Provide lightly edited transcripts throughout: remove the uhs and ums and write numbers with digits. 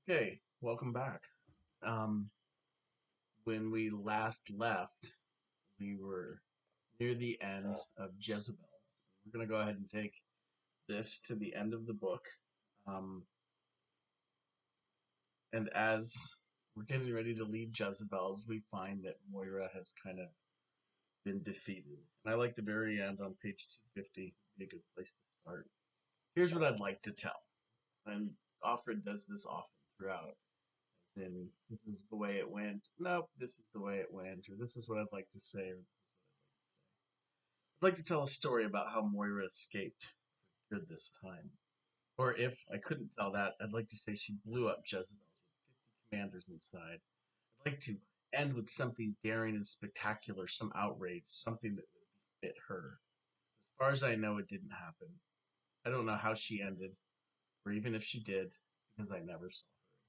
Okay, welcome back. Um, when we last left, we were near the end of Jezebel. We're going to go ahead and take this to the end of the book. Um, and as we're getting ready to leave Jezebel's, we find that Moira has kind of been defeated. And I like the very end on page 250, be a good place to start. Here's what I'd like to tell. And Offred does this often throughout. And this is the way it went. Nope, this is the way it went, or this is what I'd like to say, or this is what I'd like to say. I'd like to tell a story about how Moira escaped for good this time. Or if I couldn't tell that, I'd like to say she blew up Jezebel's with 50 commanders inside. I'd like to end with something daring and spectacular, some outrage, something that would fit her. As far as I know, it didn't happen. I don't know how she ended, or even if she did, because I never saw her again.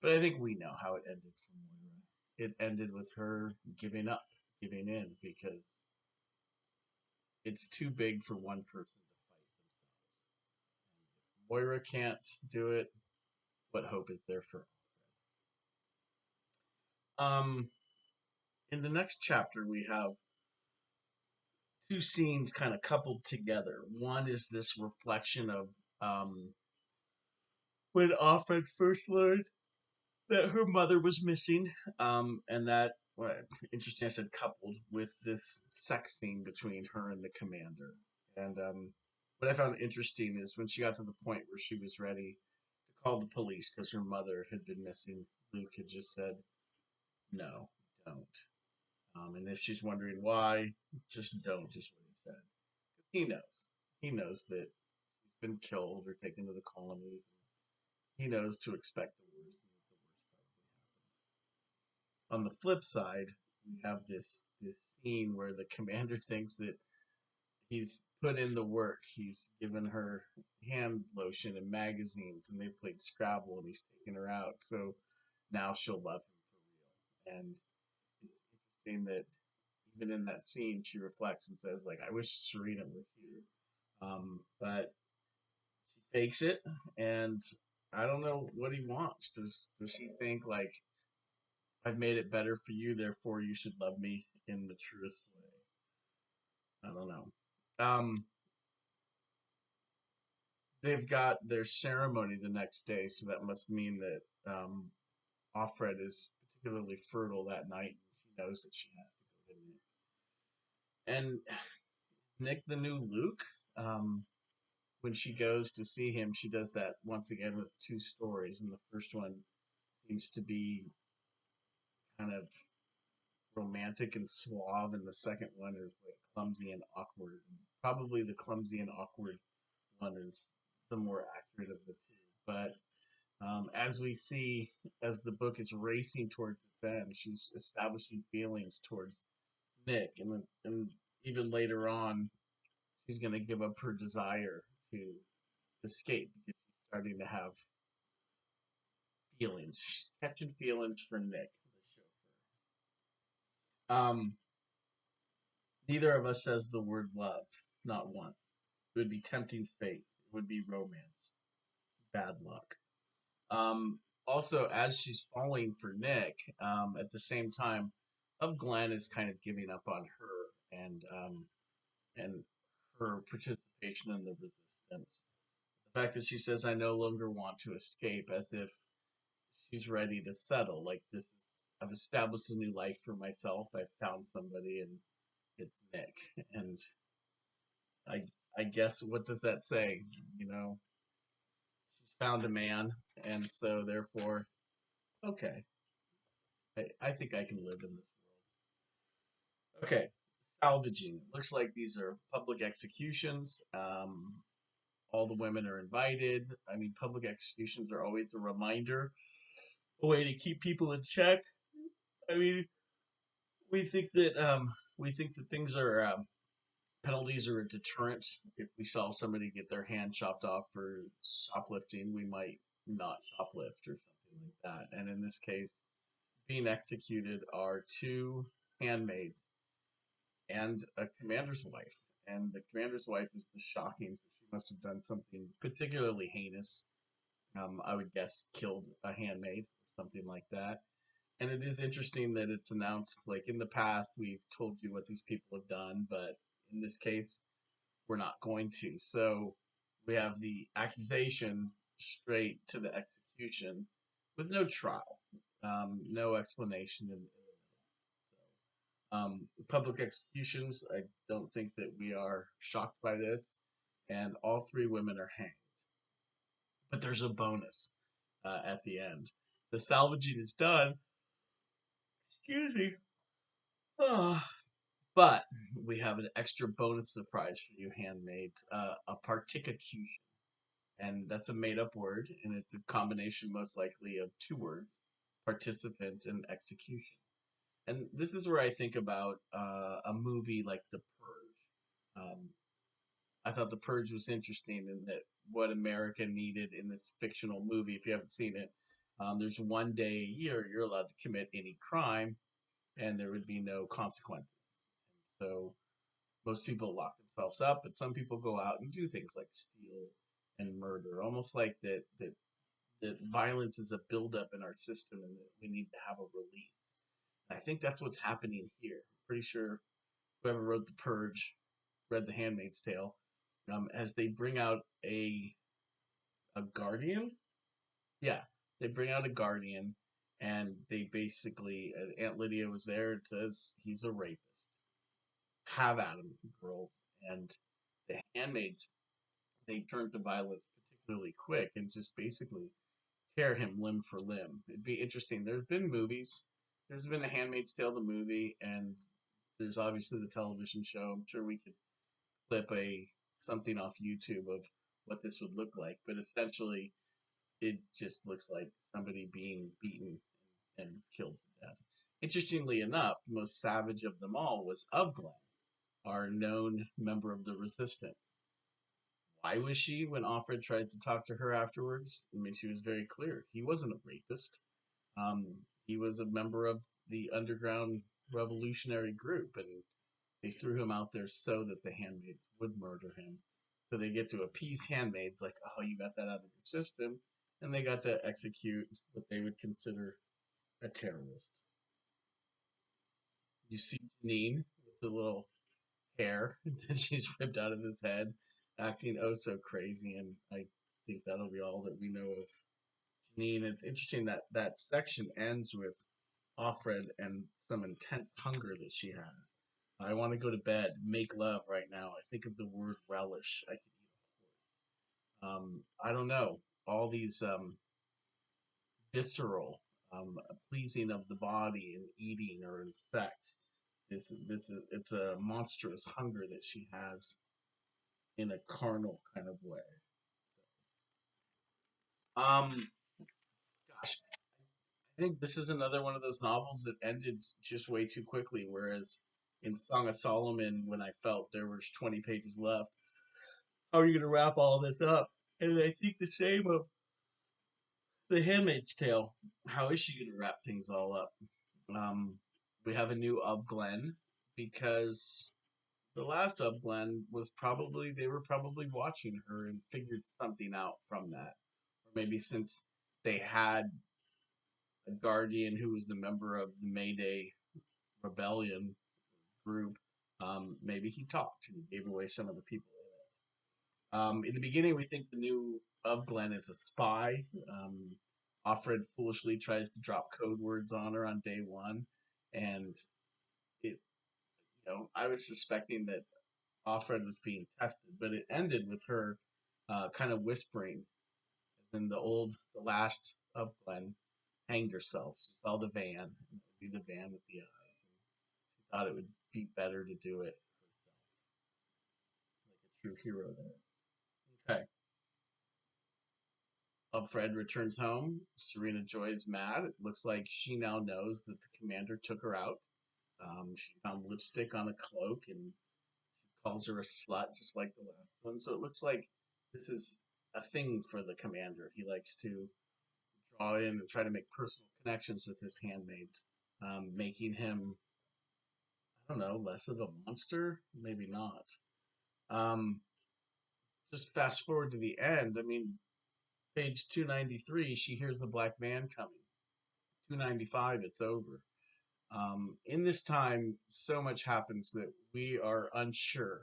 But I think we know how it ended for Moira. It ended with her giving up, giving in, because it's too big for one person to fight themselves. If Moira can't do it, what hope is there for Alfred? In the next chapter, we have two scenes kind of coupled together. One is this reflection of um, when Alfred first learned that her mother was missing, and that well, interesting. I said coupled with this sex scene between her and the commander. And what I found interesting is when she got to the point where she was ready to call the police because her mother had been missing, Luke had just said, "No, don't." And if she's wondering why, just don't is what he said. He knows. He knows that she's been killed or taken to the colonies. He knows to expect the worst, and that the worst probably happened. On the flip side, we have this scene where the commander thinks that he's put in the work. He's given her hand lotion and magazines, and they played Scrabble, and he's taken her out. So now she'll love him for real. And it's interesting that even in that scene, she reflects and says, like, I wish Serena were here. But she fakes it, and I don't know what he wants. Does he think like I've made it better for you, therefore you should love me in the truest way? I don't know. Um, they've got their ceremony the next day, so that must mean that Offred is particularly fertile that night. She knows that she has to go to Nick. And Nick, the new Luke, um, when she goes to see him, she does that once again with two stories. And the first one seems to be kind of romantic and suave, and the second one is like clumsy and awkward. Probably the clumsy and awkward one is the more accurate of the two. But as we see, as the book is racing towards its end, she's establishing feelings towards Nick, and even later on, she's going to give up her desire to escape because she's starting to have feelings. She's catching feelings for Nick, the chauffeur. Neither of us says the word love, not once. It would be tempting fate. It would be romance. Bad luck. Also, as she's falling for Nick, at the same time, of Glenn is kind of giving up on her and her participation in the resistance. The fact that she says, "I no longer want to escape," as if she's ready to settle. Like this is, I've established a new life for myself. I've found somebody, and it's Nick. And I, I guess what does that say? You know, she's found a man, and so therefore, okay, I think I can live in this world. Okay, salvaging. Looks like these are public executions. All the women are invited. I mean, public executions are always a reminder, a way to keep people in check. I mean, we think that things are penalties are a deterrent. If we saw somebody get their hand chopped off for shoplifting, we might not shoplift or something like that. And in this case, being executed are two handmaids and a commander's wife. And the commander's wife is the shocking, so she must have done something particularly heinous I would guess killed a handmaid or something like that. And it is interesting that it's announced like in the past we've told you what these people have done, but in this case we're not going to. So we have the accusation straight to the execution with no trial, no explanation in the middle. Public executions, I don't think that we are shocked by this, and all three women are hanged. But there's a bonus at the end. The salvaging is done. Excuse me. Ah, but we have an extra bonus surprise for you, handmaids. A particucution, and that's a made-up word, and it's a combination, most likely, of two words: participant and execution. And this is where I think about a movie like The Purge. I thought The Purge was interesting in that what America needed in this fictional movie. If you haven't seen it, there's one day a year you're allowed to commit any crime, and there would be no consequences. So most people lock themselves up, but some people go out and do things like steal and murder, almost like that violence is a buildup in our system, and that we need to have a release. And I think that's what's happening here. I'm pretty sure whoever wrote The Purge read The Handmaid's Tale, as they bring out a guardian. Yeah, they bring out a guardian, and they basically Aunt Lydia was there. It says he's a rapist. Have at him, girls. And the handmaids, they turn to violence particularly quick and just basically tear him limb for limb. It'd be interesting. There's been movies. There's been a Handmaid's Tale, the movie, and there's obviously the television show. I'm sure we could clip a something off YouTube of what this would look like, but essentially it just looks like somebody being beaten and killed to death. Interestingly enough, the most savage of them all was Of Glen, our known member of the resistance. Why was she when Offred tried to talk to her afterwards? I mean, she was very clear. He wasn't a rapist. He was a member of the underground revolutionary group, and they threw him out there so that the handmaids would murder him. So they get to appease handmaids, like, oh, you got that out of your system, and they got to execute what they would consider a terrorist. You see Janine with the little hair that she's ripped out of his head, acting oh so crazy, and I think that'll be all that we know of Janine. It's interesting that that section ends with Offred and some intense hunger that she has. I want to go to bed, make love right now. I think of the word relish. I could eat a horse. I don't know. All these visceral, pleasing of the body and eating or in sex. This is it's a monstrous hunger that she has in a carnal kind of way. Gosh, I think this is another one of those novels that ended just way too quickly. Whereas in Song of Solomon, when I felt there was 20 pages left, how are you going to wrap all this up? And I think the same of The Handmaid's Tale. How is she going to wrap things all up? Um, we have a new Of Glen because the last Of Glen was probably, they were probably watching her and figured something out from that. Or maybe since they had a guardian who was a member of the Mayday Rebellion group, maybe he talked and gave away some of the people. In the beginning, we think the new Of Glen is a spy. Offred foolishly tries to drop code words on her on day one, and it, I was suspecting that Offred was being tested, but it ended with her kind of whispering. And the last Of Glen hanged herself. She saw the van, and it would be the van with the eyes, and she thought it would be better to do it herself, like a true hero there. Okay. Fred returns home. Serena Joy is mad. It looks like she now knows that the commander took her out. She found lipstick on a cloak and calls her a slut, just like the last one. So it looks like this is a thing for the commander. He likes to draw in and try to make personal connections with his handmaids, making him, I don't know, less of a monster? Maybe not. Um, just fast forward to the end. I mean, Page 293, she hears the black van coming. 295, it's over. In this time, so much happens that we are unsure.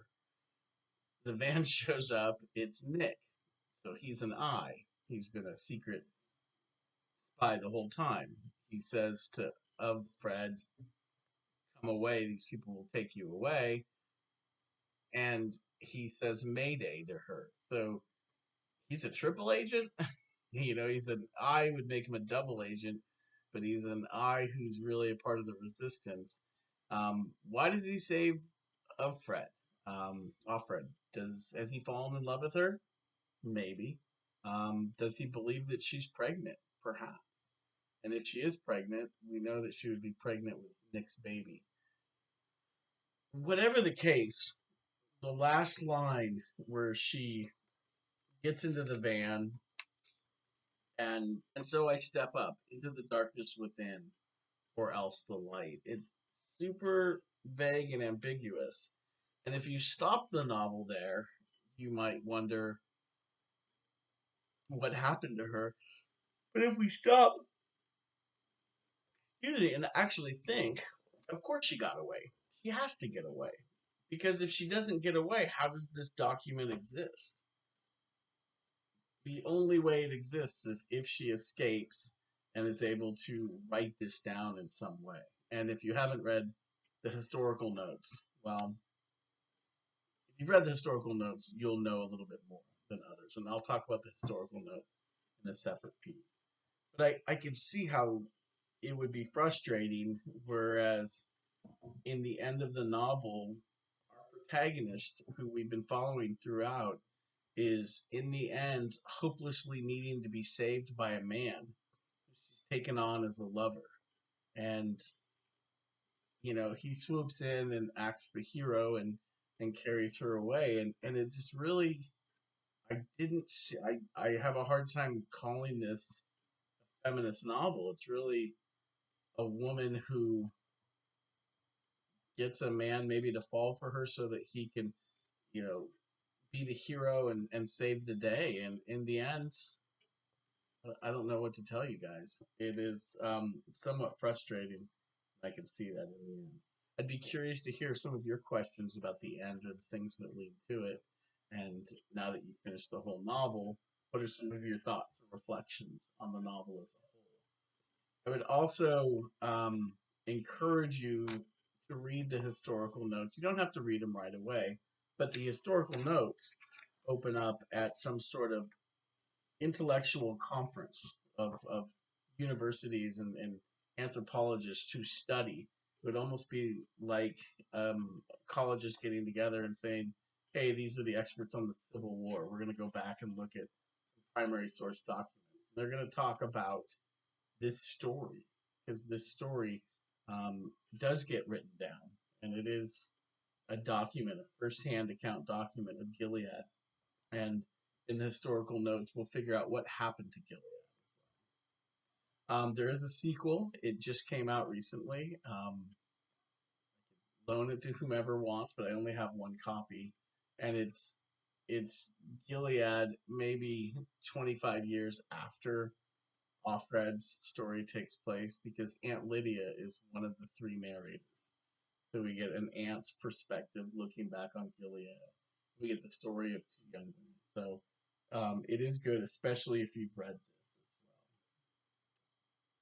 The van shows up, it's Nick. So he's an eye. He's been a secret spy the whole time. He says to of Fred, come away, these people will take you away. And he says Mayday to her. So he's a triple agent. He's an I would make him a double agent, but he's an I who's really a part of the resistance. Why does he save of Fred? Offred. Has he fallen in love with her? Maybe. Does he believe that she's pregnant? Perhaps. And if she is pregnant, we know that she would be pregnant with Nick's baby. Whatever the case, the last line where she gets into the van and so I step up into the darkness within, or else the light. It's super vague and ambiguous. And if you stop the novel there, you might wonder what happened to her. But if we stop, and actually think, of course she got away. She has to get away. Because if she doesn't get away, how does this document exist? The only way it exists is if she escapes and is able to write this down in some way. And if you haven't read the historical notes, well, if you've read the historical notes, you'll know a little bit more than others. And I'll talk about the historical notes in a separate piece. But I can see how it would be frustrating, whereas in the end of the novel, our protagonist, who we've been following throughout, is in the end hopelessly needing to be saved by a man who she's taken on as a lover. And, he swoops in and acts the hero and carries her away. And it just really, I didn't see, I have a hard time calling this a feminist novel. It's really a woman who gets a man maybe to fall for her so that he can, you know, be the hero and save the day. And in the end, I don't know what to tell you guys. It is somewhat frustrating. I can see that in the end. I'd be curious to hear some of your questions about the end or the things that lead to it. And now that you've finished the whole novel, what are some of your thoughts and reflections on the novel as a whole? I would also encourage you to read the historical notes. You don't have to read them right away, but the historical notes open up at some sort of intellectual conference of universities and anthropologists who study. It would almost be like colleges getting together and saying, hey, these are the experts on the Civil War. We're going to go back and look at primary source documents. They're going to talk about this story because this story does get written down, and it is a document, a first-hand account document of Gilead. And in the historical notes, we'll figure out what happened to Gilead. There is a sequel. It just came out recently. Loan it to whomever wants, but I only have one copy, and it's Gilead maybe 25 years after Offred's story takes place because Aunt Lydia is one of the three narrators. So we get an aunt's perspective looking back on Gilead. We get the story of two young women. So it is good, especially if you've read this as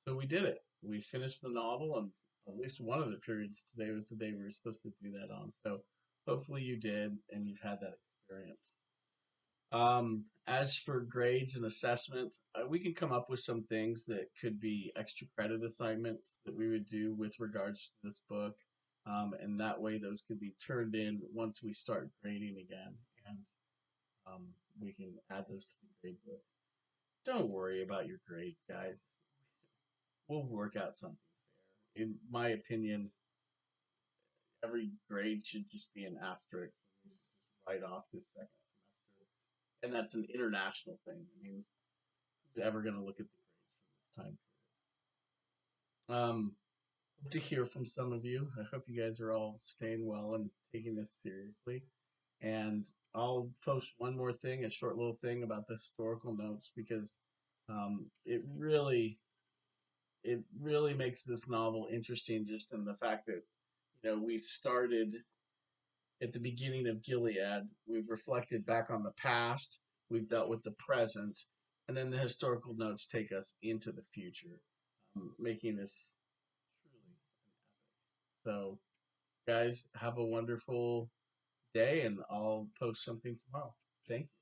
well. So we did it. We finished the novel, and at least one of the periods today was the day we were supposed to do that on. So hopefully you did, and you've had that experience. As for grades and assessment, we can come up with some things that could be extra credit assignments that we would do with regards to this book. And that way those could be turned in once we start grading again. And we can add those to the grade book. Don't worry about your grades, guys. We'll work out something fair. In my opinion, every grade should just be an asterisk. We should just write off this second semester. And that's an international thing. I mean, who's ever going to look at the grades from this time period? Hope to hear from some of you. I hope you guys are all staying well and taking this seriously. And I'll post one more thing, a short little thing about the historical notes, because it really makes this novel interesting, just in the fact that we started at the beginning of Gilead, we've reflected back on the past, we've dealt with the present, and then the historical notes take us into the future, making this truly an epic. So, guys, have a wonderful day, and I'll post something tomorrow. Thank you.